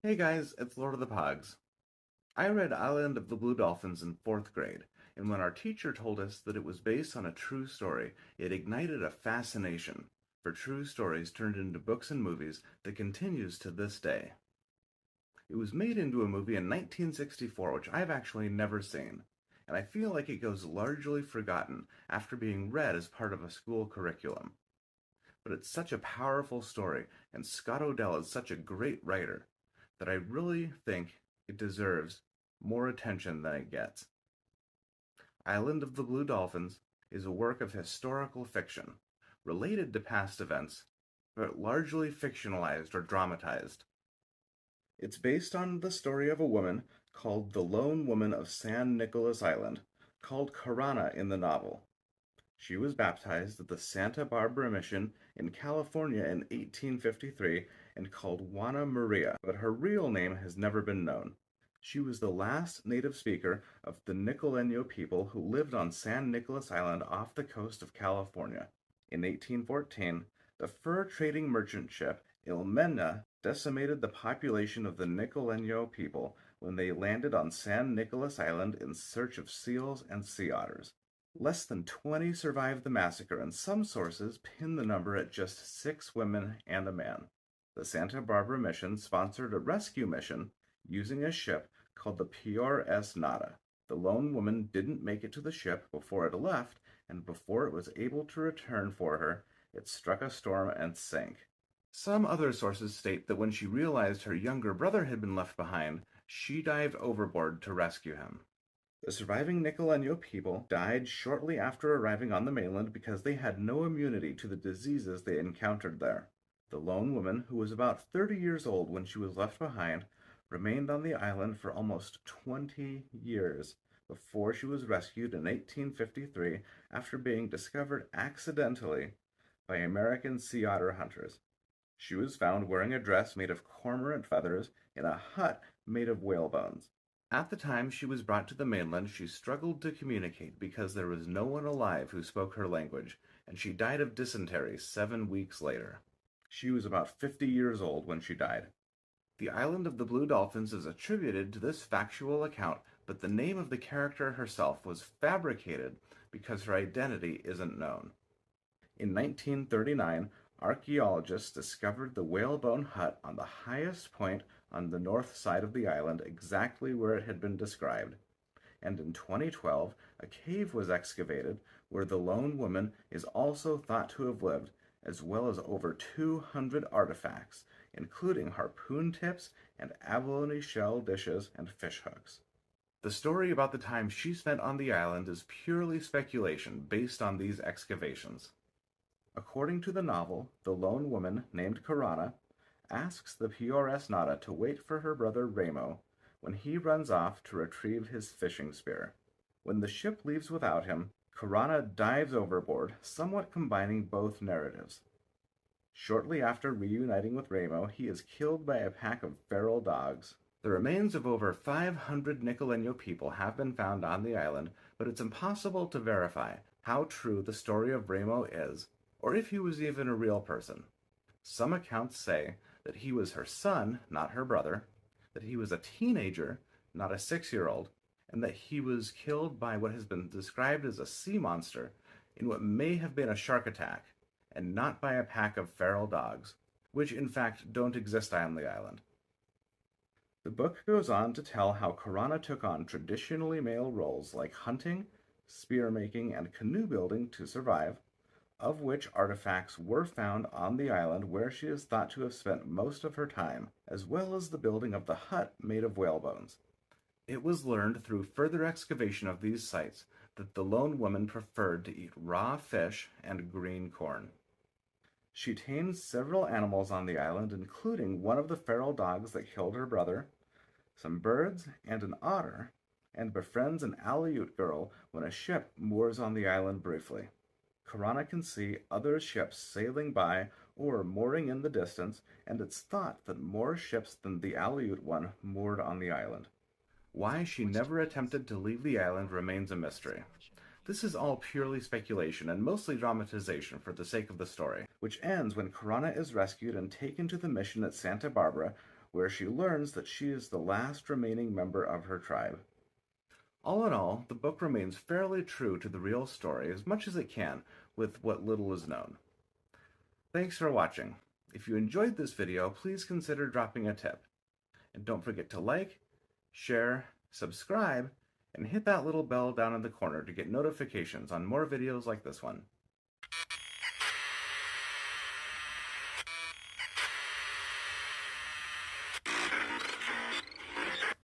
Hey guys, it's Lord of the Pogs. I read Island of the Blue Dolphins in 4th grade, and when our teacher told us that it was based on a true story, it ignited a fascination for true stories turned into books and movies that continues to this day. It was made into a movie in 1964, which I've actually never seen, and I feel like it goes largely forgotten after being read as part of a school curriculum. But it's such a powerful story, and Scott Odell is such a great writer that I really think it deserves more attention than it gets. Island of the Blue Dolphins is a work of historical fiction, related to past events, but largely fictionalized or dramatized. It's based on the story of a woman called the Lone Woman of San Nicolas Island, called Karana in the novel. She was baptized at the Santa Barbara Mission in California in 1853 and called Juana Maria, but her real name has never been known. She was the last native speaker of the Nicoleño people who lived on San Nicolas Island off the coast of California. In 1814, the fur-trading merchant ship Ilmenna decimated the population of the Nicoleño people when they landed on San Nicolas Island in search of seals and sea otters. Less than 20 survived the massacre, and some sources pin the number at just 6 women and a man. The Santa Barbara mission sponsored a rescue mission using a ship called the PRS Nada. The lone woman didn't make it to the ship before it left, and before it was able to return for her, it struck a storm and sank. Some other sources state that when she realized her younger brother had been left behind, she dived overboard to rescue him. The surviving Nicoleño people died shortly after arriving on the mainland because they had no immunity to the diseases they encountered there. The lone woman, who was about 30 years old when she was left behind, remained on the island for almost 20 years before she was rescued in 1853 after being discovered accidentally by American sea otter hunters. She was found wearing a dress made of cormorant feathers in a hut made of whale bones. At the time she was brought to the mainland, she struggled to communicate because there was no one alive who spoke her language, and she died of dysentery 7 weeks later. She was about 50 years old when she died. The Island of the Blue Dolphins is attributed to this factual account, but the name of the character herself was fabricated because her identity isn't known. In 1939, archaeologists discovered the whalebone hut on the highest point on the north side of the island, exactly where it had been described. And in 2012, a cave was excavated where the lone woman is also thought to have lived, as well as over 200 artifacts, including harpoon tips and abalone shell dishes and fish hooks. The story about the time she spent on the island is purely speculation based on these excavations. According to the novel, the lone woman, named Karana, asks the PRS Nada to wait for her brother Ramo when he runs off to retrieve his fishing spear. When the ship leaves without him, Karana dives overboard, somewhat combining both narratives. Shortly after reuniting with Ramo, he is killed by a pack of feral dogs. The remains of over 500 Nicoleño people have been found on the island, but it's impossible to verify how true the story of Ramo is, or if he was even a real person. Some accounts say that he was her son, not her brother, that he was a teenager, not a 6-year-old, and that he was killed by what has been described as a sea monster in what may have been a shark attack, and not by a pack of feral dogs, which in fact don't exist on the island. The book goes on to tell how Karana took on traditionally male roles like hunting, spear making, and canoe building to survive, of which artifacts were found on the island where she is thought to have spent most of her time, as well as the building of the hut made of whale bones. It was learned through further excavation of these sites that the lone woman preferred to eat raw fish and green corn. She tames several animals on the island, including one of the feral dogs that killed her brother, some birds, and an otter, and befriends an Aleut girl when a ship moors on the island briefly. Karana can see other ships sailing by or mooring in the distance, and it's thought that more ships than the Aleut one moored on the island. Why she never attempted to leave the island remains a mystery. This is all purely speculation and mostly dramatization for the sake of the story, which ends when Karana is rescued and taken to the mission at Santa Barbara, where she learns that she is the last remaining member of her tribe. All in all, the book remains fairly true to the real story as much as it can with what little is known. Thanks for watching. If you enjoyed this video, please consider dropping a tip. And don't forget to like, share, subscribe, and hit that little bell down in the corner to get notifications on more videos like this one.